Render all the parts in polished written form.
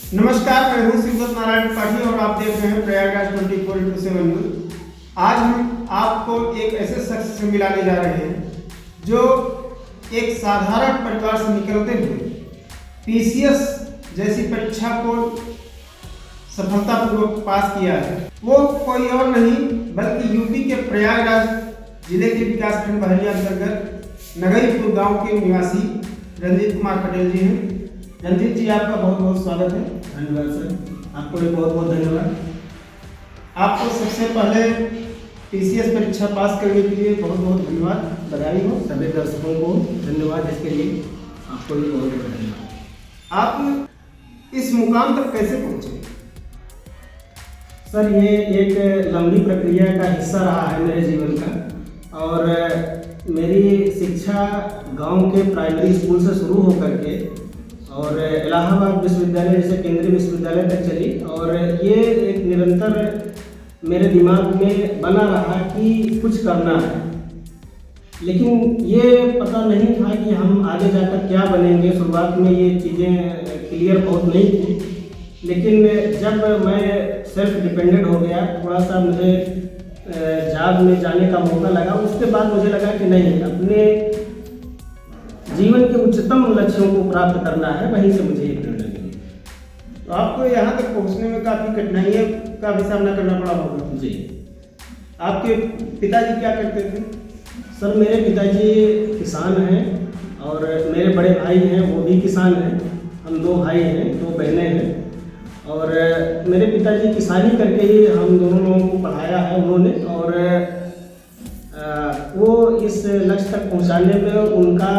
नमस्कार, मैं हूं शिवदत्त नारायण पाठी और आप देख रहे हैं प्रयागराज 24/7 न्यूज। आज हम आपको एक ऐसे शख्स से मिलाने जा रहे हैं जो एक साधारण परिवार से निकलते हुए पीसीएस जैसी परीक्षा को सफलतापूर्वक पास किया है। वो कोई और नहीं बल्कि यूपी के प्रयागराज जिले के विकासखंड बहरिया अंतर्गत नगईपुर गांव के निवासी रंजीत कुमार पटेल जी हैं। रंजीत जी, आपका बहुत बहुत स्वागत है। धन्यवाद सर, आपको भी बहुत बहुत धन्यवाद। आपको सबसे पहले पीसीएस परीक्षा पास करने के लिए बहुत बहुत धन्यवाद, बधाई हो। सभी दर्शकों को धन्यवाद, इसके लिए आपको भी बहुत बहुत धन्यवाद। आप इस मुकाम तक कैसे पहुंचे? सर, ये एक लंबी प्रक्रिया का हिस्सा रहा है मेरे जीवन का। और मेरी शिक्षा गांव के प्राइमरी स्कूल से शुरू होकर के और इलाहाबाद विश्वविद्यालय जैसे केंद्रीय विश्वविद्यालय तक चली। और ये एक निरंतर मेरे दिमाग में बना रहा कि कुछ करना है, लेकिन ये पता नहीं था कि हम आगे जाकर क्या बनेंगे। शुरुआत में ये चीज़ें क्लियर बहुत नहीं थी, लेकिन जब मैं सेल्फ डिपेंडेंट हो गया, थोड़ा सा मुझे जॉब में जाने का मौका लगा, उसके बाद मुझे लगा कि नहीं, अपने जीवन के उच्चतम लक्ष्यों को प्राप्त करना है। वहीं से मुझे ये प्रेरणा मिली। तो आपको यहाँ तक पहुँचने में काफ़ी कठिनाइयों का भी सामना करना पड़ा होगा। जी। आपके पिताजी क्या करते थे? सर, मेरे पिताजी किसान हैं और मेरे बड़े भाई हैं, वो भी किसान हैं। हम दो भाई हैं, दो बहनें हैं। और मेरे पिताजी किसानी करके ही हम दोनों लोगों को पढ़ाया है उन्होंने। और वो इस लक्ष्य तक पहुंचाने में उनका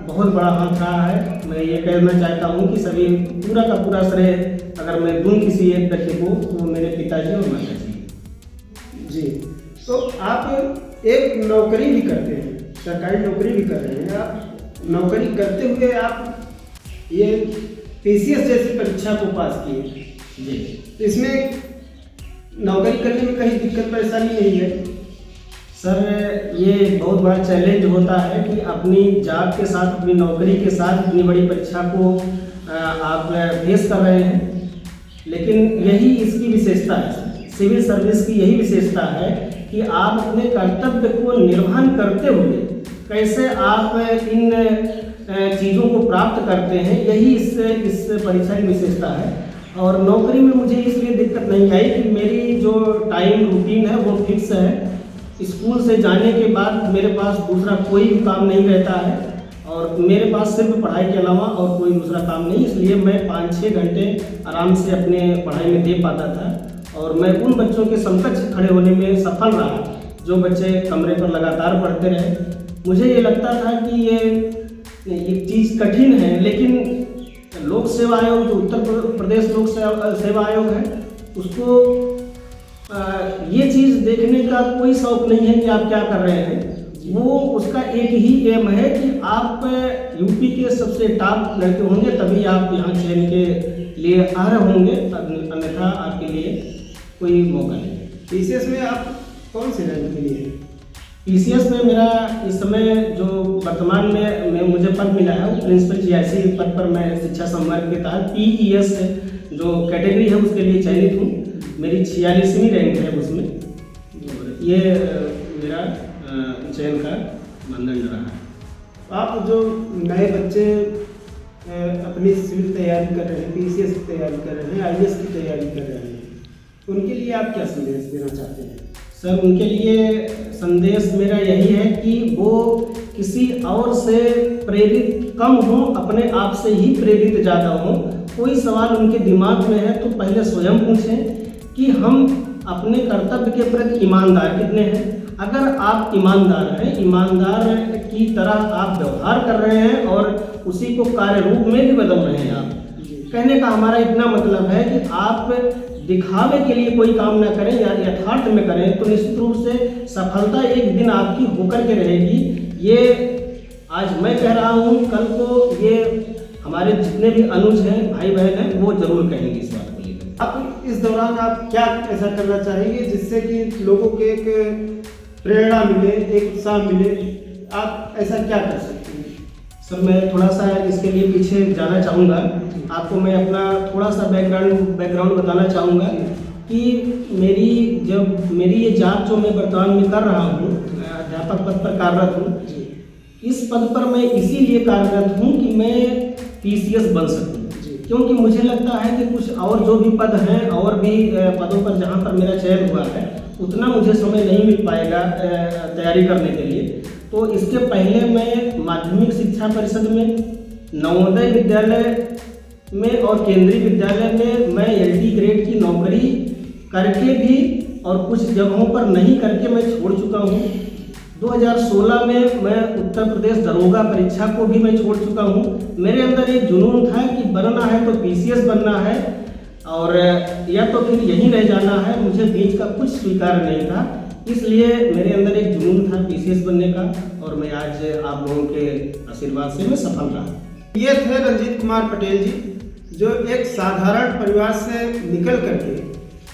बहुत बड़ा हाथ रहा है। मैं ये कहना चाहता हूं कि सभी पूरा का पूरा श्रेय अगर मैं दूं किसी एक व्यक्ति को, तो मेरे पिताजी और माता जी। जी, तो आप एक नौकरी भी करते हैं, सरकारी नौकरी भी कर रहे हैं। आप नौकरी करते हुए आप ये पीसीएस जैसी परीक्षा को पास किए। जी। तो इसमें नौकरी करने में कहीं दिक्कत परेशानी नहीं है? सर, ये बहुत बड़ा चैलेंज होता है कि अपनी जॉब के साथ, अपनी नौकरी के साथ इतनी बड़ी परीक्षा को आप फेस कर रहे हैं। लेकिन यही इसकी विशेषता है, सिविल सर्विस की यही विशेषता है कि आप अपने कर्तव्य को निर्वहन करते हुए कैसे आप इन चीज़ों को प्राप्त करते हैं, यही इस परीक्षा की विशेषता है। और नौकरी में मुझे इसलिए दिक्कत नहीं आई कि मेरी जो टाइम रूटीन है वो फिक्स है। स्कूल से जाने के बाद मेरे पास दूसरा कोई भी काम नहीं रहता है और मेरे पास सिर्फ पढ़ाई के अलावा और कोई दूसरा काम नहीं। इसलिए मैं 5-6 घंटे आराम से अपने पढ़ाई में दे पाता था और मैं उन बच्चों के समकक्ष खड़े होने में सफल रहा जो बच्चे कमरे पर लगातार पढ़ते रहे। मुझे ये लगता था कि ये चीज़ कठिन है, लेकिन लोक सेवा आयोग, जो उत्तर प्रदेश लोक सेवा आयोग है, उसको ये चीज़ देखने का कोई शौक नहीं है कि आप क्या कर रहे हैं। वो उसका एक ही एम है कि आप यूपी के सबसे टॉप लड़के होंगे, तभी आप यहाँ चयन के लिए अर्ह होंगे, अन्यथा आपके लिए कोई मौका नहीं। पीसीएस में आप कौन से रैंक के लिए? पीसीएस में मेरा इस समय जो वर्तमान में मुझे पद मिला है वो प्रिंसिपल जीआईसी पद पर मैं शिक्षा संवर्ग के तहत पीईएस जो कैटेगरी है उसके लिए चयनित हूँ। मेरी 46वीं रैंक है उसमें। ये मेरा चयन का मानदंड रहा है। आप जो नए बच्चे अपनी सिविल तैयारी कर रहे हैं, पीसीएस की तैयारी कर रहे हैं, आईएएस की तैयारी कर रहे हैं, उनके लिए आप क्या संदेश देना चाहते हैं? सर, उनके लिए संदेश मेरा यही है कि वो किसी और से प्रेरित कम हो, अपने आप से ही प्रेरित ज़्यादा हो। कोई सवाल उनके दिमाग में है तो पहले स्वयं पूछें कि हम अपने कर्तव्य के प्रति ईमानदार कितने हैं। अगर आप ईमानदार हैं, ईमानदार की तरह आप व्यवहार कर रहे हैं और उसी को कार्य रूप में भी बदल रहे हैं। आप कहने का हमारा इतना मतलब है कि आप दिखावे के लिए कोई काम ना करें या यथार्थ में करें, तो निश्चित रूप से सफलता एक दिन आपकी होकर के रहेगी। ये आज मैं कह रहा हूँ, कल को ये हमारे जितने भी अनुज हैं, भाई बहन हैं, वो जरूर कहेंगे इस बात को लेकर। आप इस दौरान आप क्या ऐसा करना चाहेंगे जिससे कि लोगों को एक प्रेरणा मिले, एक उत्साह मिले? आप ऐसा क्या कर सकते हैं? सर मैं थोड़ा सा इसके लिए पीछे जाना चाहूँगा। आपको मैं अपना थोड़ा सा बैकग्राउंड बताना चाहूँगा कि मेरी ये जॉब जो मैं वर्तमान में कर रहा हूँ, अध्यापक पद पर कार्यरत हूँ। इस पद पर मैं इसीलिए कार्यरत हूँ कि मैं पीसीएस बन सकूँ, क्योंकि मुझे लगता है कि कुछ और जो भी पद हैं और भी पदों पर जहाँ पर मेरा चयन हुआ है उतना मुझे समय नहीं मिल पाएगा तैयारी करने के लिए। तो इसके पहले मैं माध्यमिक शिक्षा परिषद में, नवोदय विद्यालय में और केंद्रीय विद्यालय में मैं LD ग्रेड की नौकरी करके भी और कुछ जगहों पर नहीं करके मैं छोड़ चुका हूँ। 2016 में मैं उत्तर प्रदेश दरोगा परीक्षा को भी मैं छोड़ चुका हूँ। मेरे अंदर एक जुनून था कि बनना है तो पीसीएस बनना है और या तो फिर यहीं रह जाना है, मुझे बीच का कुछ स्वीकार नहीं था। इसलिए मेरे अंदर एक जुनून था पीसीएस बनने का और मैं आज आप लोगों के आशीर्वाद से मैं सफल रहा। ये थे रंजीत कुमार पटेल जी, जो एक साधारण परिवार से निकल करके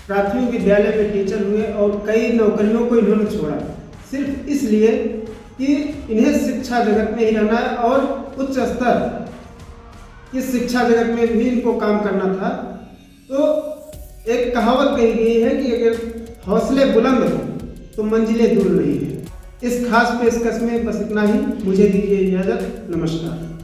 प्राथमिक विद्यालय में टीचर हुए और कई नौकरियों को इन्होंने छोड़ा, सिर्फ इसलिए कि इन्हें शिक्षा जगत में ही रहना है और उच्च स्तर की शिक्षा जगत में भी इनको काम करना था। तो एक कहावत कही गई है कि अगर हौसले बुलंद हो तो मंजिलें दूर नहीं है। इस खास पेशकश में बस इतना ही। मुझे दीजिए इजाज़त। नमस्कार।